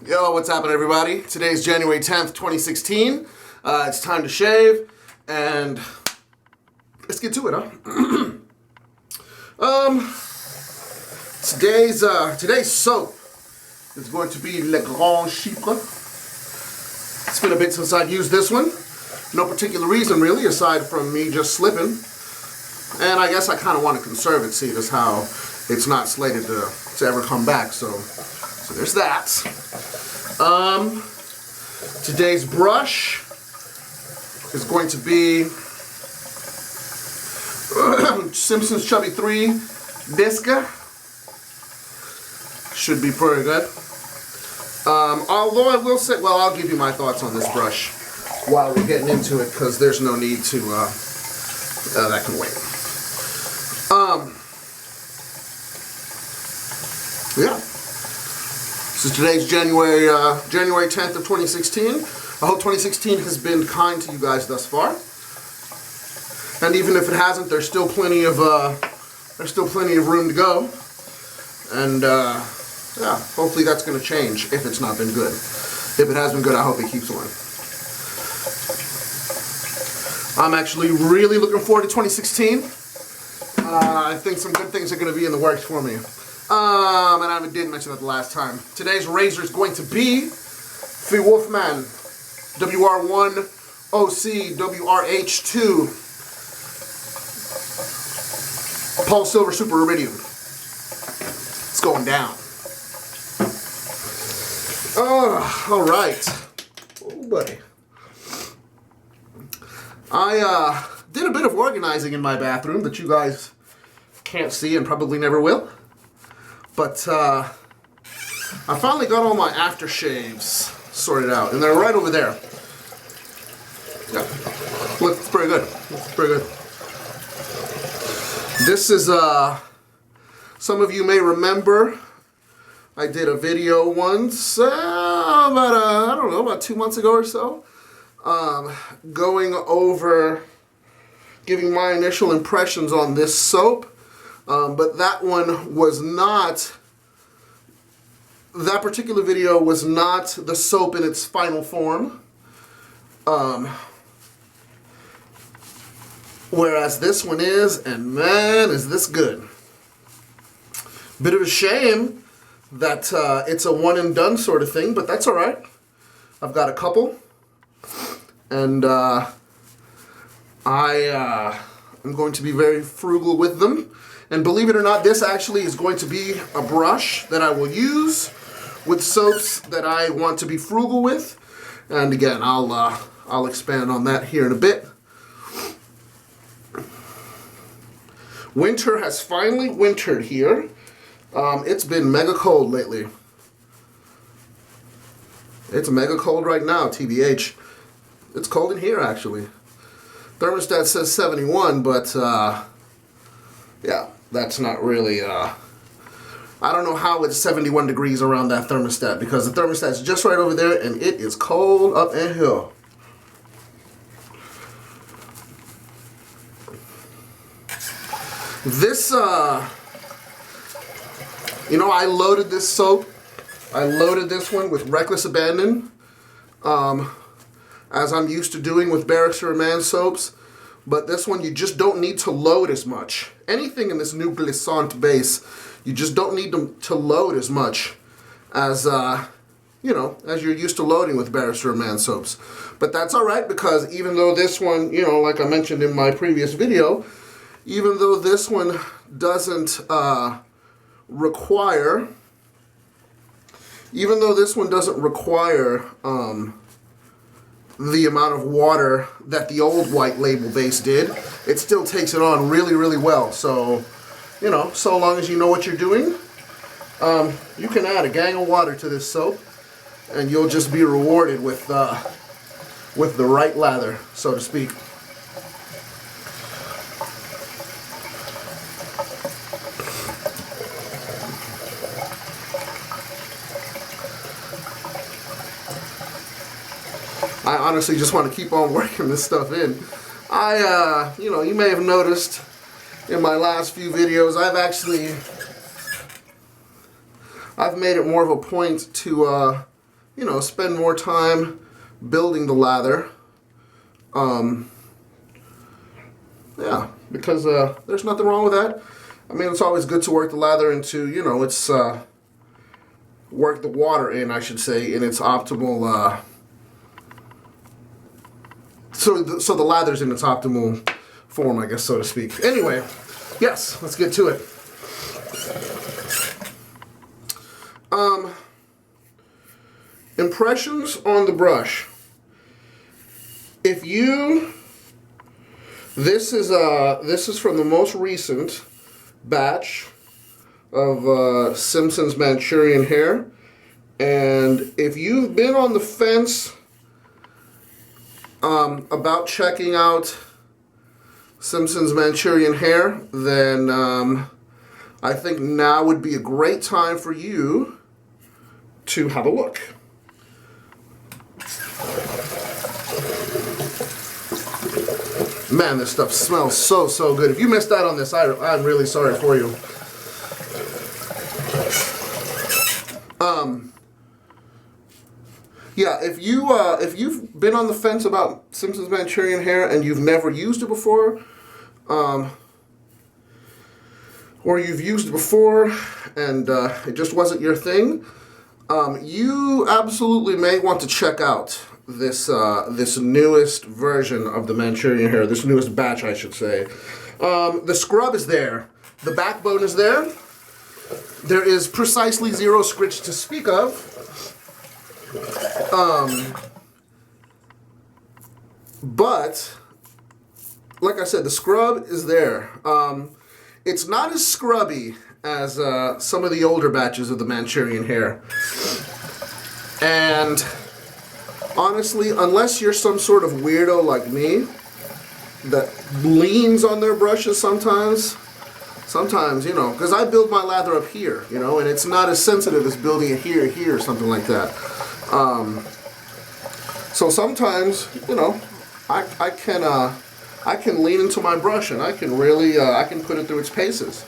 Yo, what's happening, everybody? Today's January 10th, 2016. It's time to shave, and let's get to it, huh? Today's soap is going to be Le Grand Chypre. It's been a bit since I've used this one. No particular reason, really, aside from me just slipping. And I guess I kind of want to conserve it, seeing as how it's not slated to ever come back. So there's that. Today's brush is going to be Simpsons Chubby 3 Disca. Should be pretty good. Although I will say, well, I'll give you my thoughts on this brush while we're getting into it, because there's no need to, that can wait. Yeah. This is today's January 10th of 2016. I hope 2016 has been kind to you guys thus far. And even if it hasn't, there's still plenty of room to go. And yeah, hopefully that's going to change if it's not been good. If it has been good, I hope it keeps on. I'm actually really looking forward to 2016. I think some good things are going to be in the works for me. And I did mention that the last time. Today's razor is going to be the Wolfman WR1 OC WRH2 polsilver super iridium. It's going down. All right. Oh, buddy. I did a bit of organizing in my bathroom that you guys can't see and probably never will. But I finally got all my aftershaves sorted out, and they're right over there. Yeah, looks pretty good. Looks pretty good. This is some of you may remember I did a video once about 2 months ago or so, going over giving my initial impressions on this soap. But that one was not, that particular video was not the soap in its final form. Whereas this one is, and man, is this good. Bit of a shame that it's a one and done sort of thing, but that's alright. I've got a couple. And I'm going to be very frugal with them. And believe it or not, this actually is going to be a brush that I will use with soaps that I want to be frugal with. And again, I'll expand on that here in a bit. Winter has finally wintered here. It's been mega cold lately. It's mega cold right now, TBH. It's cold in here, actually. Thermostat says 71, but yeah. That's not really, I don't know how it's 71 degrees around that thermostat, because the thermostat's just right over there and it is cold up in here. This, you know, I loaded this soap. I loaded this one with reckless abandon, as I'm used to doing with barrister and mann soaps. But this one, you just don't need to load as much. Anything in this new glissant base, you just don't need to load as much as, you know, as you're used to loading with barrister and mann soaps. But that's alright, because even though this one, you know, like I mentioned in my previous video, even though this one doesn't require, the amount of water that the old white label base did, it still takes it on really, really well. So, you know, so long as you know what you're doing, you can add a gang of water to this soap, and you'll just be rewarded with the right lather, so to speak. I honestly just want to keep on working this stuff in. You know, you may have noticed in my last few videos, I've made it more of a point to you know, spend more time building the lather. Yeah, because there's nothing wrong with that. I mean, it's always good to work the lather into, you know, it's work the water in, I should say, in its optimal. So the lather's in its optimal form, I guess, so to speak. Anyway, yes, let's get to it. Impressions on the brush. If you, this is from the most recent batch of Simpsons Manchurian hair, and if you've been on the fence about checking out Simpsons Manchurian hair, then I think now would be a great time for you to have a look. Man, this stuff smells so good. If you missed out on this, I'm really sorry for you. Yeah, if you've been on the fence about Simpsons Manchurian hair and you've never used it before, or you've used it before and it just wasn't your thing, you absolutely may want to check out this newest version of the Manchurian hair, this newest batch, I should say. The scrub is there. The backbone is there. There is precisely zero scritch to speak of. But, like I said, the scrub is there. It's not as scrubby as some of the older batches of the Manchurian hair. And honestly, unless you're some sort of weirdo like me that leans on their brushes sometimes, you know, because I build my lather up here, you know, and it's not as sensitive as building it here, or something like that. So sometimes, you know, I can lean into my brush and I can really, I can put it through its paces.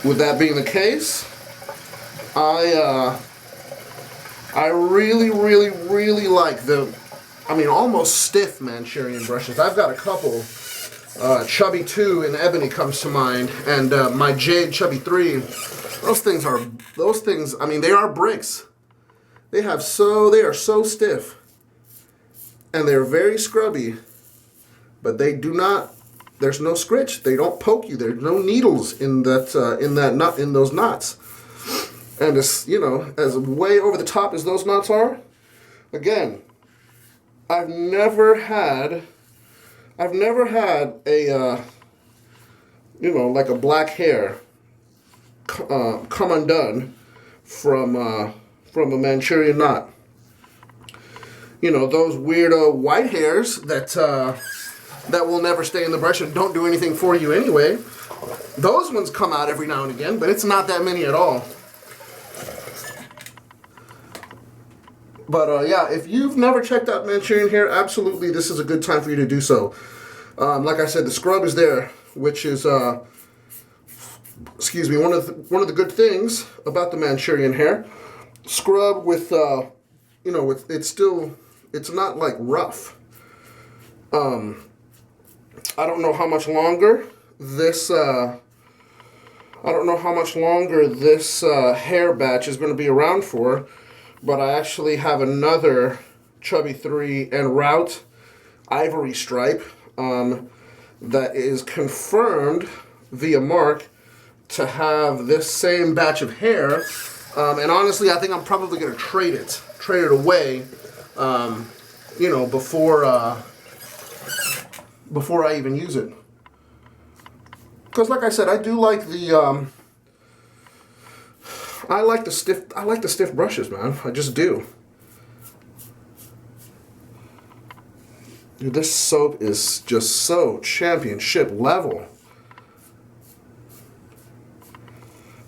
With that being the case, I really like the, I mean, almost stiff Manchurian brushes. I've got a couple. Chubby 2 in ebony comes to mind, and my Jade Chubby 3. Those things, I mean, they are bricks. They are so stiff, and they're very scrubby, but they do not, there's no scritch. They don't poke you. There's no needles in those knots. And as, you know, as way over the top as those knots are, again, I've never had a, you know, like a black hair come undone from a Manchurian knot. You know, those weirdo white hairs that will never stay in the brush and don't do anything for you anyway. Those ones come out every now and again, but it's not that many at all. But yeah, if you've never checked out Manchurian hair, absolutely this is a good time for you to do so. Like I said, the scrub is there, which is, excuse me, one of the good things about the Manchurian hair. Scrub with, you know, it's not like rough. I don't know how much longer this hair batch is going to be around for. But I actually have another Chubby 3 en route ivory stripe that is confirmed via Mark to have this same batch of hair. And honestly, I think I'm probably going to trade it away, you know, before I even use it. Because like I said, I do like the... I like the stiff brushes, man. I just do. Dude, this soap is just so championship level.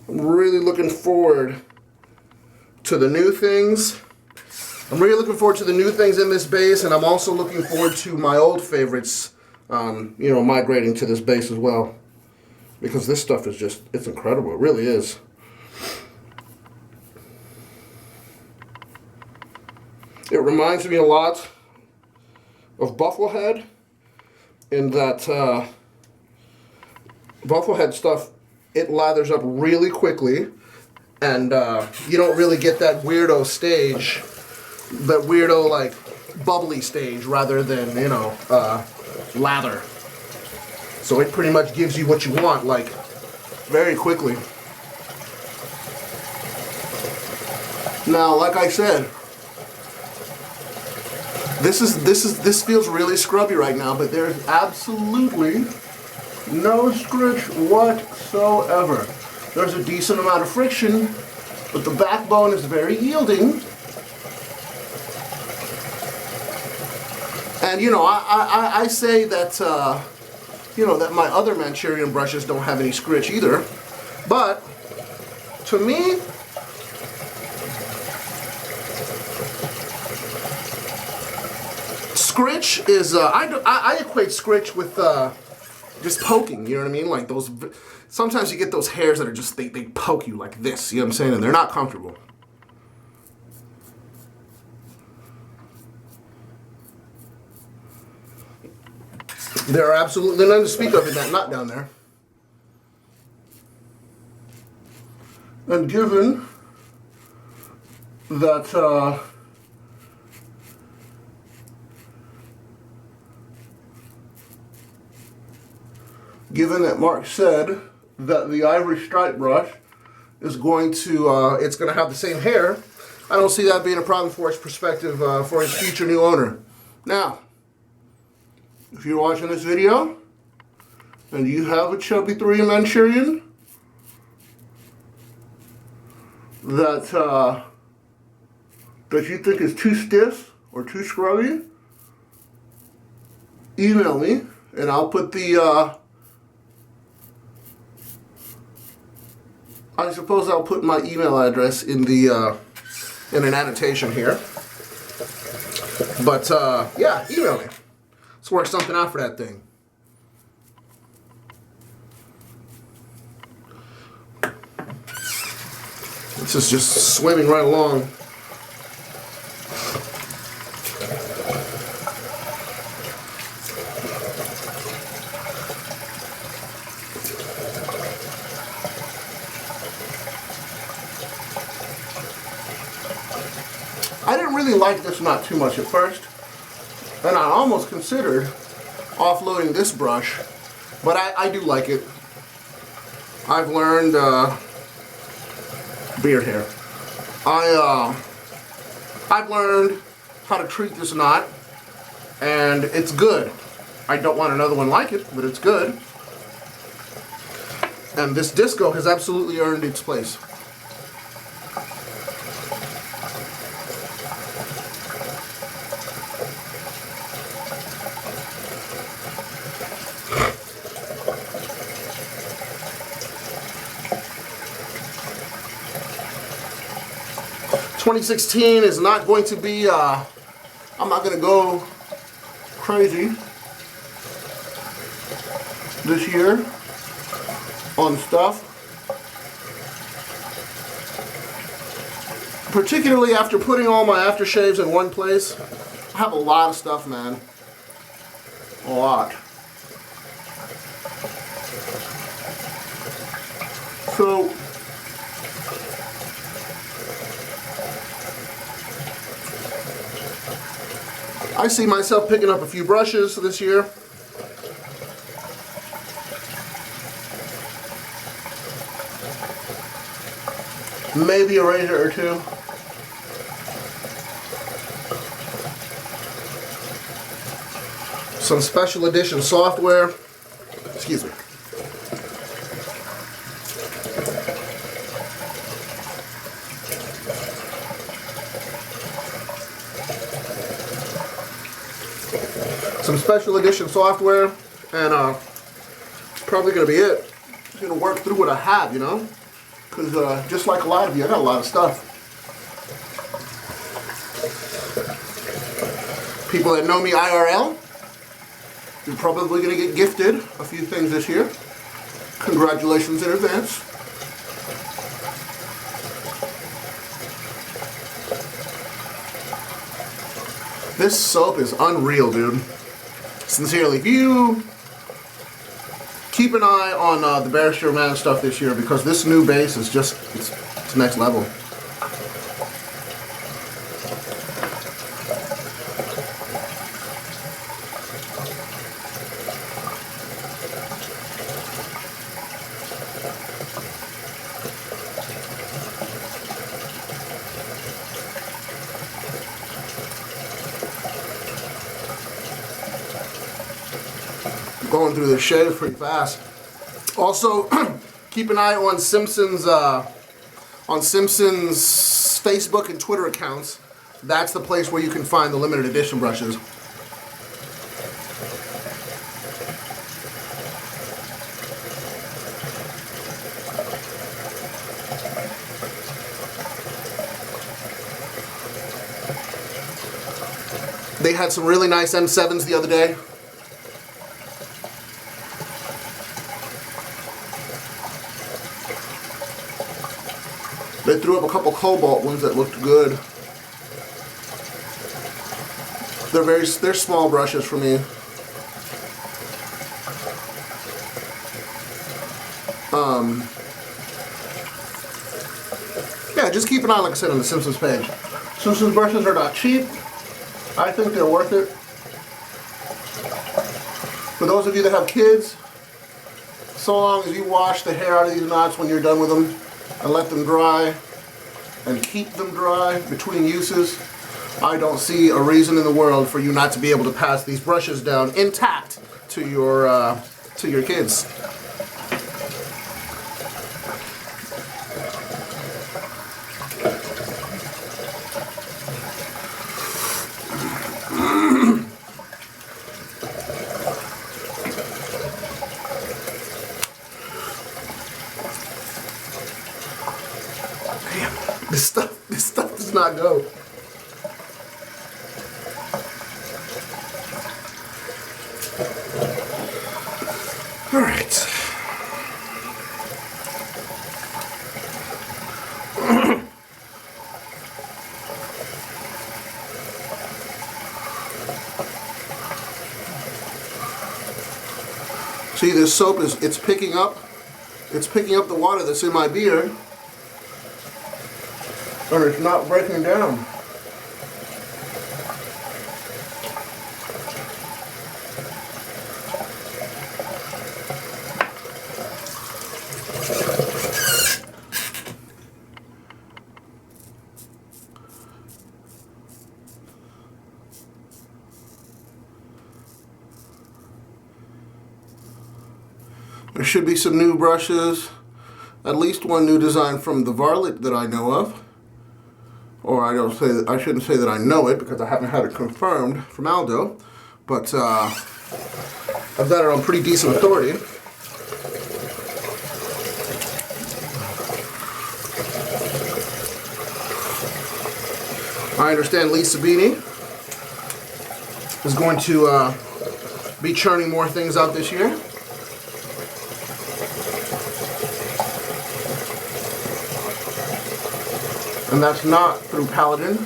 I'm really looking forward to the new things. I'm really looking forward to the new things in this base, and I'm also looking forward to my old favorites, you know, migrating to this base as well. Because this stuff is just, it's incredible. It really is. It reminds me a lot of Buffalo Head in that Buffalo Head stuff, it lathers up really quickly, and you don't really get that weirdo stage, that weirdo like bubbly stage rather than, you know, lather. So it pretty much gives you what you want, like, very quickly. Now, like I said, this feels really scrubby right now, but there's absolutely no scritch whatsoever. There's a decent amount of friction, but the backbone is very yielding. And, you know, I say that, you know, that my other Manchurian brushes don't have any scritch either. But, to me, scritch is, I equate scritch with just poking, you know what I mean? Like those, sometimes you get those hairs that are just, they poke you like this, you know what I'm saying? And they're not comfortable. There are absolutely none to speak of in that knot down there. And given that, given that Mark said that the ivory stripe brush is going to, it's going to have the same hair, I don't see that being a problem for his perspective, for his future new owner. Now, if you're watching this video and you have a chubby 3 Manchurian that that you think is too stiff or too scrubby, email me and I'll put the I suppose I'll put my email address in the in an annotation here. But yeah, email me. Let's work something out for that thing. This is just swimming right along. I didn't really like this knot too much at first, and I almost considered offloading this brush, but I do like it. I've learned beard hair. I've learned how to treat this knot, and it's good. I don't want another one like it, but it's good. And this disco has absolutely earned its place. ...2016 is not going to be, I'm not going to go crazy this year on stuff. Particularly after putting all my aftershaves in one place. I have a lot of stuff, man. A lot. So, I see myself picking up a few brushes this year. Maybe a razor or two. Some special edition software. Excuse me. Some special edition software, and probably gonna be it. I'm gonna work through what I have, you know, because just like a lot of you, I got a lot of stuff. People that know me IRL, you're probably gonna get gifted a few things this year. Congratulations in advance. This soap is unreal, dude. Sincerely, if you keep an eye on the Barrister Man stuff this year, because this new base is just, it's next level. Going through the shave pretty fast. Also, keep an eye on Simpsons Facebook and Twitter accounts. That's the place where you can find the limited edition brushes. They had some really nice M7s the other day. They threw up a couple cobalt ones that looked good. They're small brushes for me. Yeah, just keep an eye, like I said, on the Simpsons page. Simpsons brushes are not cheap. I think they're worth it. For those of you that have kids, so long as you wash the hair out of these knots when you're done with them and let them dry and keep them dry between uses, I don't see a reason in the world for you not to be able to pass these brushes down intact to your kids. This stuff does not go. All right. See, this soap it's picking up the water that's in my beer. And it's not breaking down. There should be some new brushes, at least one new design from the Varlet that I know of. Or I shouldn't say that I know it because I haven't had it confirmed from Aldo, but I've got it on pretty decent authority. I understand Lee Sabini is going to be churning more things out this year. And that's not through Paladin.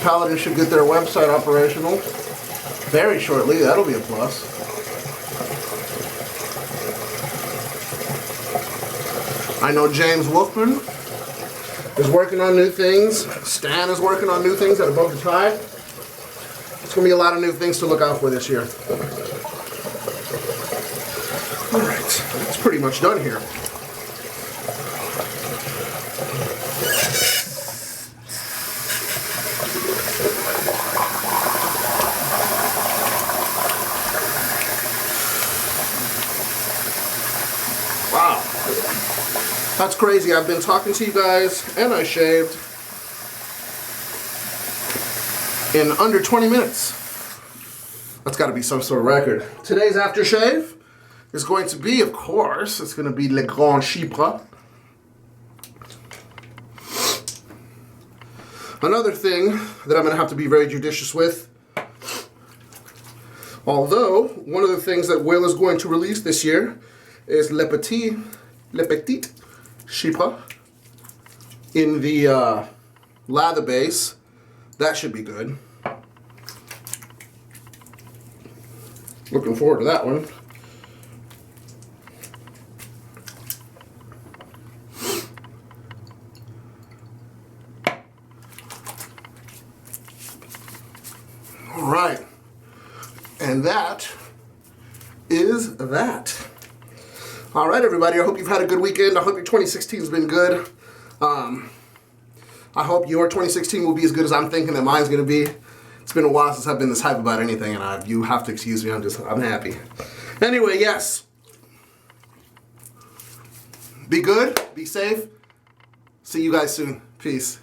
Paladin should get their website operational very shortly. That'll be a plus. I know James Wolfman is working on new things. Stan is working on new things at Above the Tide. It's going to be a lot of new things to look out for this year. Alright, it's pretty much done here. Wow, that's crazy. I've been talking to you guys and I shaved in under 20 minutes. That's got to be some sort of record. Today's aftershave is going to be, of course, it's going to be Le Grand Chypre. Another thing that I'm going to have to be very judicious with, although one of the things that Will is going to release this year is Le Petit Chypre in the lather base. That should be good. Looking forward to that one. All right. And that is that. All right, everybody. I hope you've had a good weekend. I hope your 2016 has been good. I hope your 2016 will be as good as I'm thinking that mine's going to be. It's been a while since I've been this hype about anything, and you have to excuse me. I'm happy. Anyway, yes. Be good. Be safe. See you guys soon. Peace.